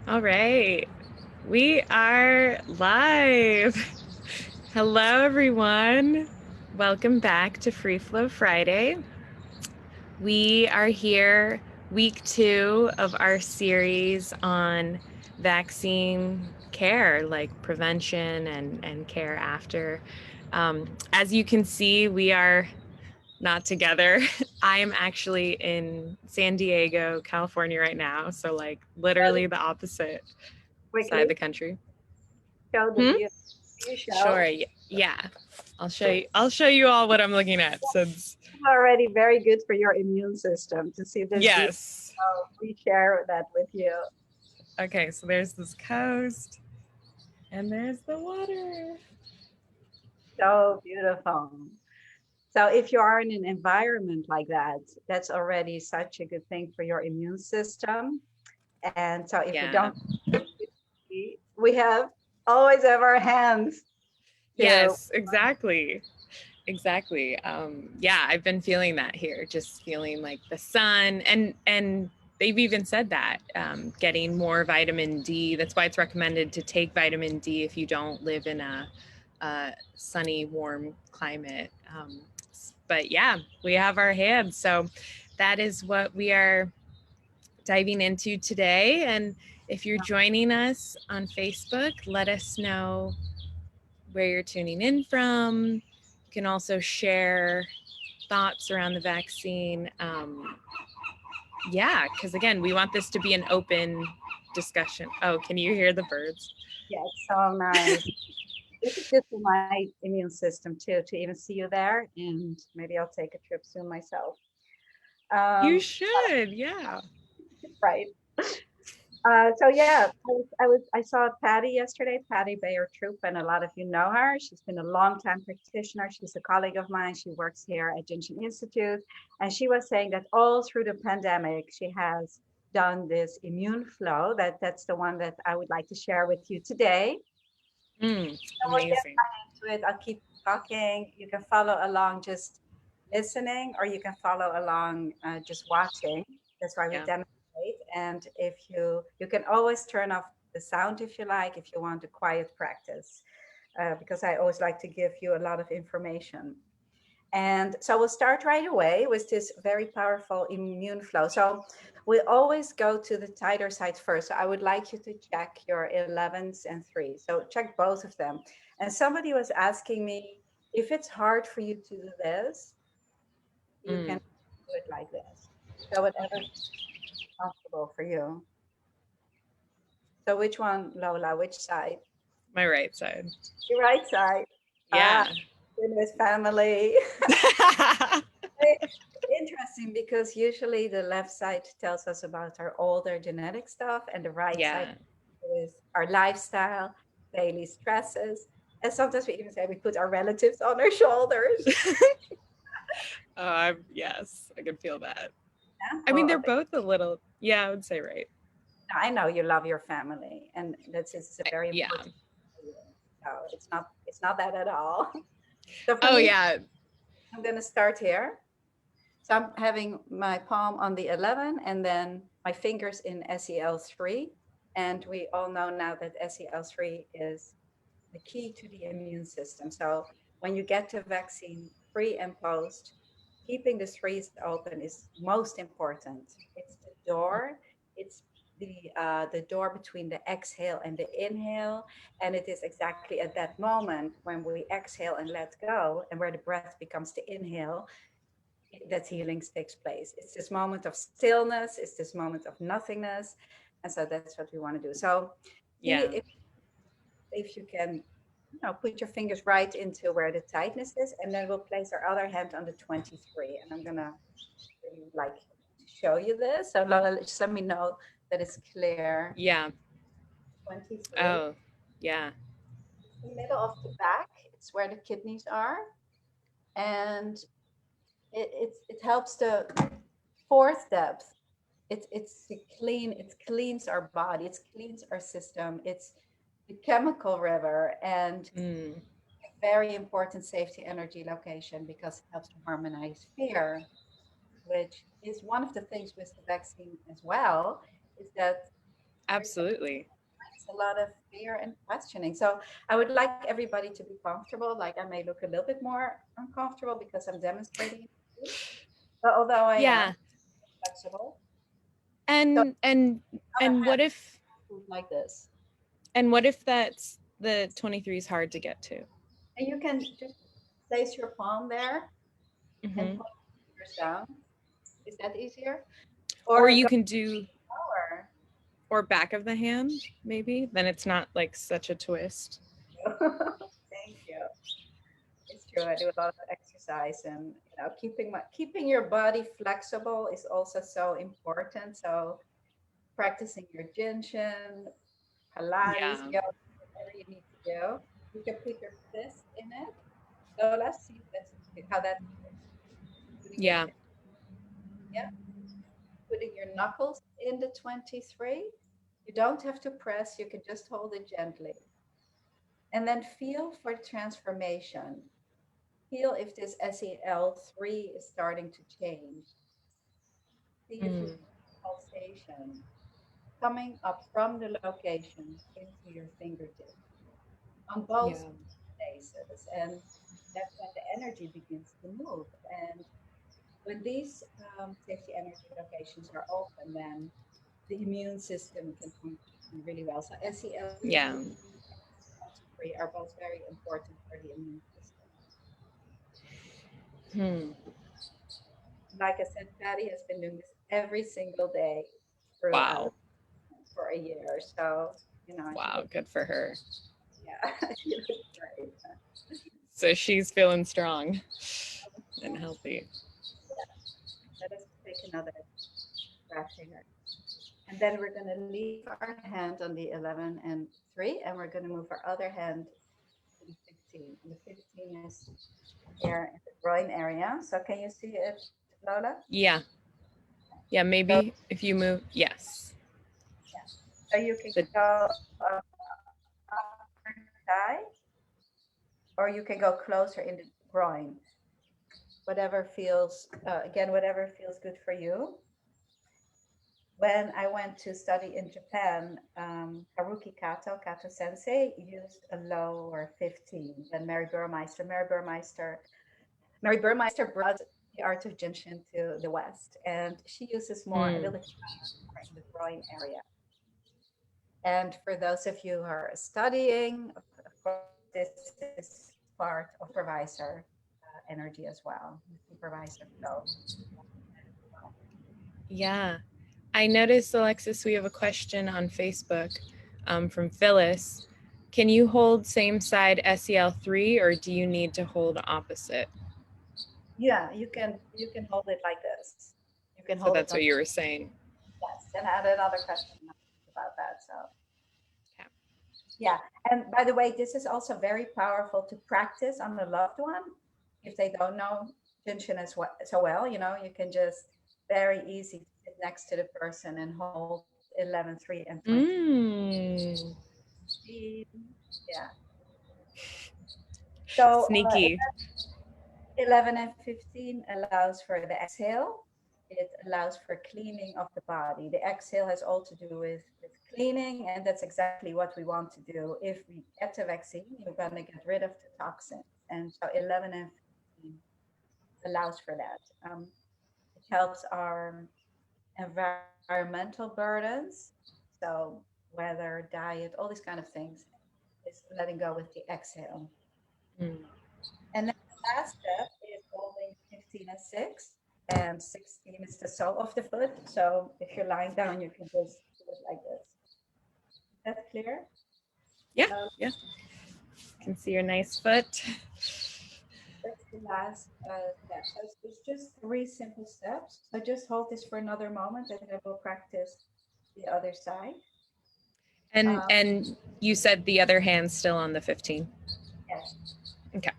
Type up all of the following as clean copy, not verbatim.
All right, we are live. Hello, everyone. Welcome back to Free Flow Friday. We are here, week 2 of our series on vaccine care, like prevention and care after. As you can see, we are not together. I am actually in San Diego, California right now. So, like, literally the opposite side of Quickly the country. show the Hmm? view. You show. Sure. Yeah. I'll show you. I'll show you all what I'm looking at. Since It's already very good for your immune system to see this view. yes. So we share that with you. Okay. So there's this coast, and there's the water. So beautiful. So if you are in an environment like that, that's already such a good thing for your immune system. And so if you Yeah. don't, we have always have our hands to. Yes. Exactly. Exactly. Yeah. I've been feeling that here. Just feeling like the sun, and they've even said that getting more vitamin D. That's why it's recommended to take vitamin D if you don't live in a sunny, warm climate. But yeah, we have our hands. So that is what we are diving into today. And if you're joining us on Facebook, let us know where you're tuning in from. You can also share thoughts around the vaccine. Yeah, because again, we want this to be an open discussion. Oh, can you hear the birds? Yeah, it's so nice. This is good for my immune system too, to even see you there. And maybe I'll take a trip soon myself. You Um, should, yeah. right. So yeah, I saw Patty yesterday, Patty Bayer Troop, and a lot of you know her. She's been a long time practitioner. She's a colleague of mine. She works here at Jinshin Institute, and she was saying that all through the pandemic, she has done this immune flow. That's the one that I would like to share with you today. So we'll get Amazing. right into it. I'll keep talking. You can follow along just listening, or you can follow along just watching. That's why we Yeah. demonstrate. And if you can always turn off the sound if you like, if you want a quiet practice, because I always like to give you a lot of information. And so we'll start right away with this very powerful immune flow. So we always go to the tighter side first. So I would like you to check your 11s and 3s. So check both of them. And somebody was asking me if it's hard for you to do this, you can Mm. do it like this. So whatever's comfortable for you. So which one, Lola? Which side? My right side. Your right side. Ah, Yeah. goodness, family. Interesting because usually the left side tells us about our older genetic stuff, and the right side Yeah. is our lifestyle, daily stresses. And sometimes we even say we put our relatives on our shoulders. Yes, I can feel that. I mean, Example they're of it. both a little, yeah, I would say right. I know you love your family, and that's it's a very Yeah. important for you. So it's not that at all. So for Oh, me, yeah. I'm gonna start here. So I'm having my palm on the 11 and then my fingers in SEL3. And we all know now that SEL3 is the key to the immune system. So when you get to vaccine pre and post, keeping the threes open is most important. It's the door. It's the door between the exhale and the inhale, and it is exactly at that moment when we exhale and let go, and where the breath becomes the inhale, that healing takes place. It's this moment of stillness, it's this moment of nothingness. And so that's what we want to do. So see Yeah. if you can, put your fingers right into where the tightness is, and then we'll place our other hand on the 23. And I'm gonna really like show you this. So Lola, just let me know that it's clear. Yeah. 23. Oh, yeah. It's the middle of the back. It's where the kidneys are. And it helps the fourth depth. It cleans our body, it cleans our system, it's the chemical river, and Mm. a very important safety energy location because it helps to harmonize fear, which is one of the things with the vaccine as well, is that Absolutely. It's a lot of fear and questioning. So I would like everybody to be comfortable. Like I may look a little bit more uncomfortable because I'm demonstrating it, but although I am Yeah. flexible. So And other what hand if like this. that's the 23 is hard to get to? And you can just place your palm there and Hmm. point your fingers down. Is that easier? Or Or you go can do, lower. or back of the hand, maybe. Then it's not like such a twist. Thank you. It's true. I do a lot of exercise, and keeping your body flexible is also so important. So practicing your Jinshin, Pilates, Yeah. yoga, whatever you need to do. You can put your fist in it. So let's see how that putting your Yeah. fist, yeah, putting your knuckles in the 23. You don't have to press. You can just hold it gently, and then feel for transformation. Feel if this SEL3 is starting to change. See if you Mm. feel pulsation coming up from the location into your fingertips on both Yeah. places. And that's when the energy begins to move. And when these safety energy locations are open, then the immune system can function really well. So SEL3 Yeah. are both very important for the immune system. Hmm. Like I said, Patty has been doing this every single day throughout Wow. for a year. So, she Wow. looks, Good for her. yeah, she looks great. So she's feeling strong and healthy. Yeah, let us take another breath here. And then we're going to leave our hand on the 11 and 3, and we're going to move our other hand to the 15. And the 15 is here in the groin area. So, can you see it, Lola? Yeah. Yeah. So, Maybe if you move. Yes. yeah. So you can The, go upper thigh, or you can go closer in the groin. Whatever feels, whatever feels good for you. When I went to study in Japan, Haruki Kato Sensei, used a lower 15 than Mary Burmeister. Mary Burmeister brought the art of Jinshin to the West, and she uses more a mm. little bit more in the groin area. And for those of you who are studying, of course, this is part of supervisor energy as well, the supervisor flow. Yeah. I noticed, Alexis, we have a question on Facebook from Phyllis. Can you hold same side SEL3 or do you need to hold opposite? Yeah, you can hold it like this. You can So hold it that's on. what you were saying. Yes, and I had another question about that. So Okay. yeah, and by the way, this is also very powerful to practice on a loved one if they don't know Jinshin as well, so well. You can just very easy sit next to the person and hold 11, 3, and 20. Mm. Yeah. So Sneaky. 11 and 15 allows for the exhale. It allows for cleaning of the body. The exhale has all to do with cleaning, and that's exactly what we want to do. If we get the vaccine, you're going to get rid of the toxins. And so 11 and 15 allows for that. It helps our environmental burdens. So weather, diet, all these kind of things is letting go with the exhale. Mm. And then the last step is holding 15 and 6. And 16 is the sole of the foot. So if you're lying down, you can just do it like this. Is that clear? Yeah. Uh, Yeah. Can see your nice foot. that's the last step. So it's just 3 simple steps. So just hold this for another moment and then we'll practice the other side. And you said the other hand's still on the 15. Yes. Okay.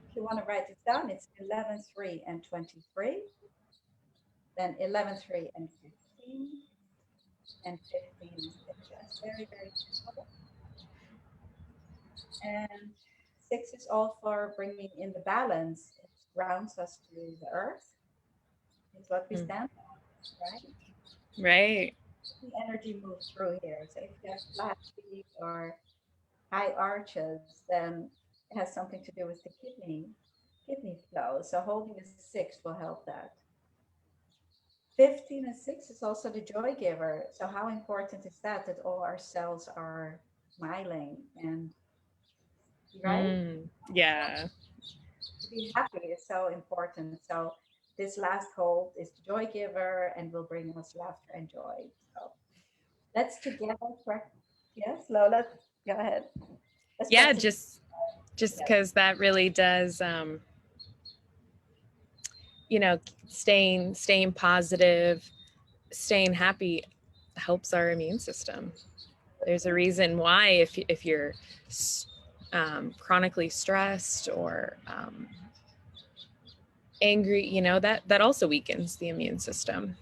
If you want to write it down, it's 11, 3, and 23. Then 11, 3, and 15. And 15 and 6. That's very, very simple. And 6 is all for bringing in the balance. It grounds us to the earth. It's what we stand on, right? Right. the energy moves through here. So if you have flat feet or high arches, then it has something to do with the kidney flow. So holding a 6 will help that. 15 and 6 is also the joy giver. So how important is that? That all our cells are smiling and right? Yeah. To be happy is so important. So this last hold is the joy giver and will bring us laughter and joy. So let's together practice. Yes, Lola, go ahead. Let's Yeah, practice. just Yes. because that really does you know, staying positive, staying happy helps our immune system. There's a reason why if you're chronically stressed or angry, you know, that also weakens the immune system.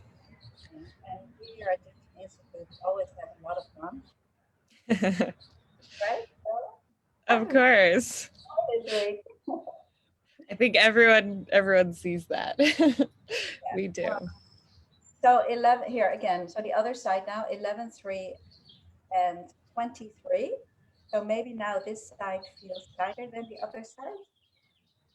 And we here at the Institute always have a lot of fun, right? Of Lola? course. This week. I think everyone sees that. We do. So 11 here again. So the other side now, 11, 3 and 23. So maybe now this side feels tighter than the other side.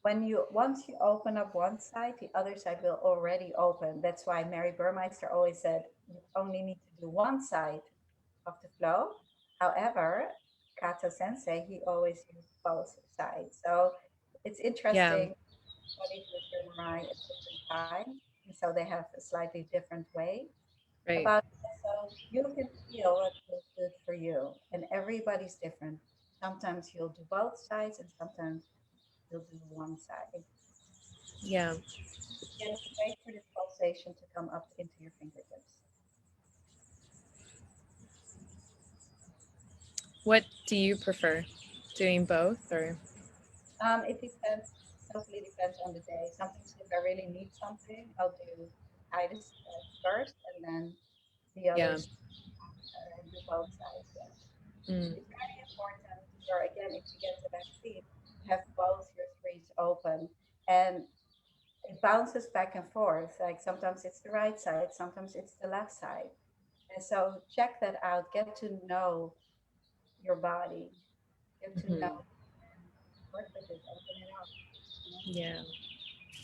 Once you open up one side, the other side will already open. That's why Mary Burmeister always said you only need to do one side of the flow. However, Kato Sensei, he always used both sides. So it's Yeah. interesting bodies with your MRI at different times. And so they have a slightly different way Right. about it. So you can feel what feels good for you. And everybody's different. Sometimes you'll do both sides and sometimes you'll do one side. Yeah. Just wait for this pulsation to come up into your fingertips. What do you prefer? Doing both or? It depends, totally depends on the day. Sometimes if I really need something, I'll do tightest first and then the Yeah. others do both sides. Yeah. Mm. It's very important for, again, if you get the vaccine, have both your threes open and it bounces back and forth. Like sometimes it's the right side, sometimes it's the left side. And so check that out, get to know your body, get to know Hmm. and work with it, open it up. You know? Yeah.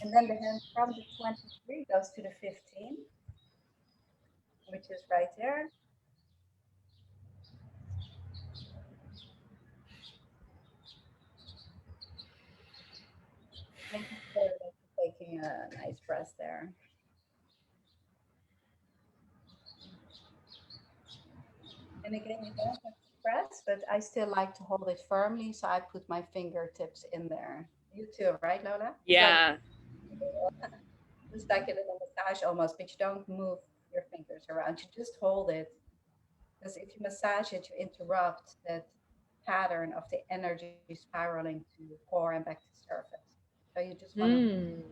And then the hand from the 23 goes to the 15, which is right there. Making sure that you're taking a nice breath there. And again, you don't have to press, but I still like to hold it firmly, so I put my fingertips in there. You too, right, Lola? You don't Yeah. just like it in a massage almost, but you don't move your fingers around. You just hold it. Because if you massage it, you interrupt that pattern of the energy spiraling to core and back to surface. So you just want to hold. Mm.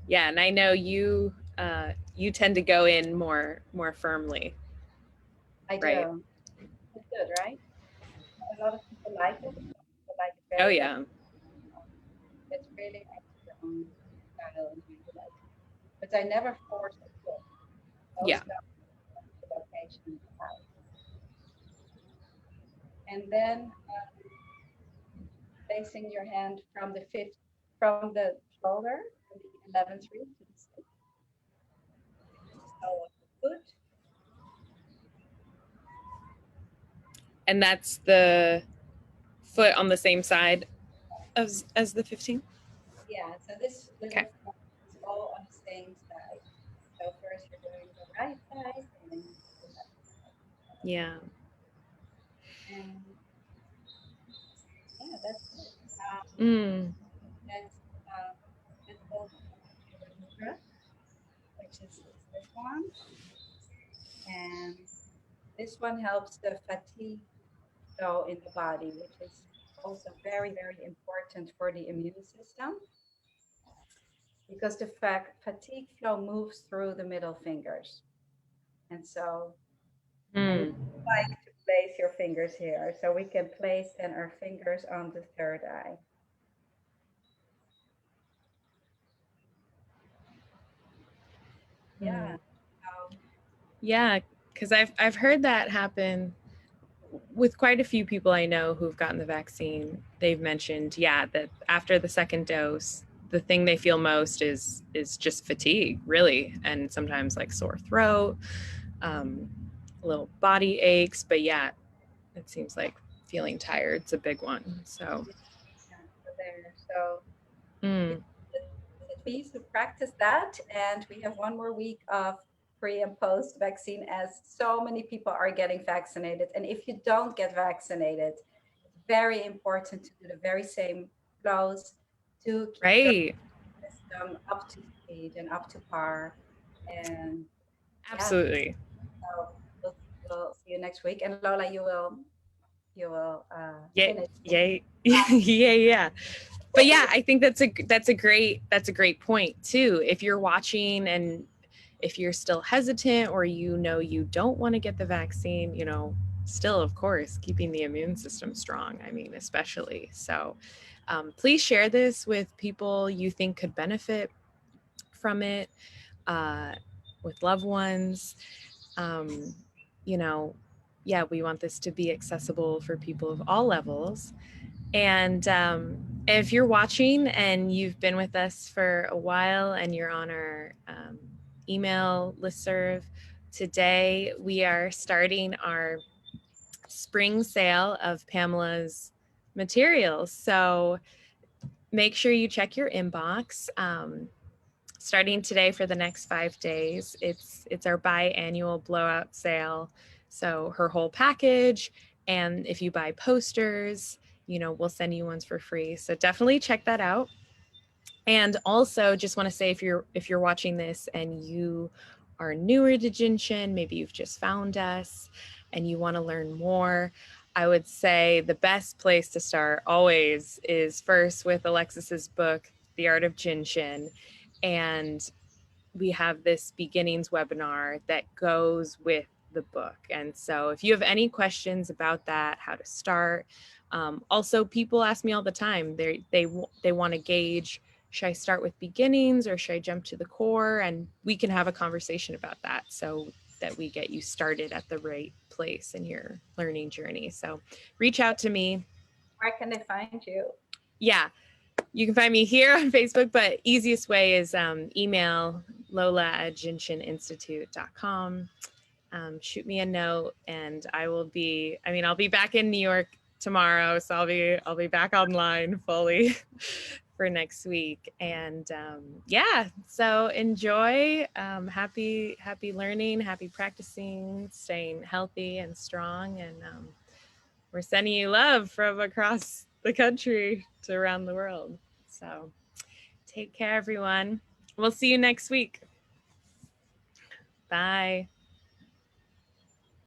Yeah, and I know you tend to go in more firmly, I right? do. It's good, right? A lot of people like it. Some people like it Oh very much. yeah. It's really up to your own style and how you like it. But I never force it. Yeah. Those go to the location in the house. And then placing your hand from the fifth, from the shoulder, from the 11th rib to the sixth, which is the sole of the foot. And that's the foot on the same side as the 15. Yeah, so this Okay. little front is all on the same side. So first you're doing the right side and then the left side. Yeah. And yeah, that's it. Mm. That's that's called Yoga Nidra, which is this one. And this one helps the fatigue go in the body, which is also very, very important for the immune system because the fatigue flow moves through the middle fingers. And so I Mm. like to place your fingers here. So we can place then our fingers on the third eye. Yeah. Mm. So Yeah, because I've heard that happen with quite a few people I know who've gotten the vaccine. They've mentioned, yeah, that after the second dose, the thing they feel most is just fatigue, really, and sometimes like sore throat, um, little body aches. But yeah, it seems like feeling tired's a big one. So, Yeah, so there. So mm, it's for you to practice that. And we have one more week of pre and post vaccine as so many people are getting vaccinated. And if you don't get vaccinated, it's very important to do the very same dose to keep your right, system up to speed and up to par. And yeah, absolutely. so we'll, we'll see you next week. And Lola, you will Yeah, finish. yay, yeah, yeah. But yeah, I think that's a great point too. If you're watching and if you're still hesitant or you don't want to get the vaccine, still of course keeping the immune system strong. I mean, especially. So please share this with people you think could benefit from it, uh, with loved ones. Um, you know, yeah, we want this to be accessible for people of all levels. And if you're watching and you've been with us for a while and you're on our email listserv, today we are starting our spring sale of Pamela's materials. So make sure you check your inbox. Starting today for the next 5 days, it's our biannual blowout sale. So her whole package, and if you buy posters, we'll send you ones for free. So definitely check that out. And also just want to say, if you're watching this and you are newer to Jinshin, maybe you've just found us and you want to learn more, I would say the best place to start always is first with Alexis's book, The Art of Jinshin. And we have this beginnings webinar that goes with the book. And so if you have any questions about that, how to start, also people ask me all the time, they want to gauge, should I start with beginnings or should I jump to the core? And we can have a conversation about that so that we get you started at the right place in your learning journey. So reach out to me. Where can they find you? Yeah, you can find me here on Facebook, but easiest way is email lola@jinshininstitute.com. Shoot me a note and I'll be back in New York tomorrow. So I'll be back online fully for next week. And yeah, so enjoy. Happy learning, happy practicing, staying healthy and strong. And we're sending you love from across the country to around the world. So take care, everyone. We'll see you next week. Bye.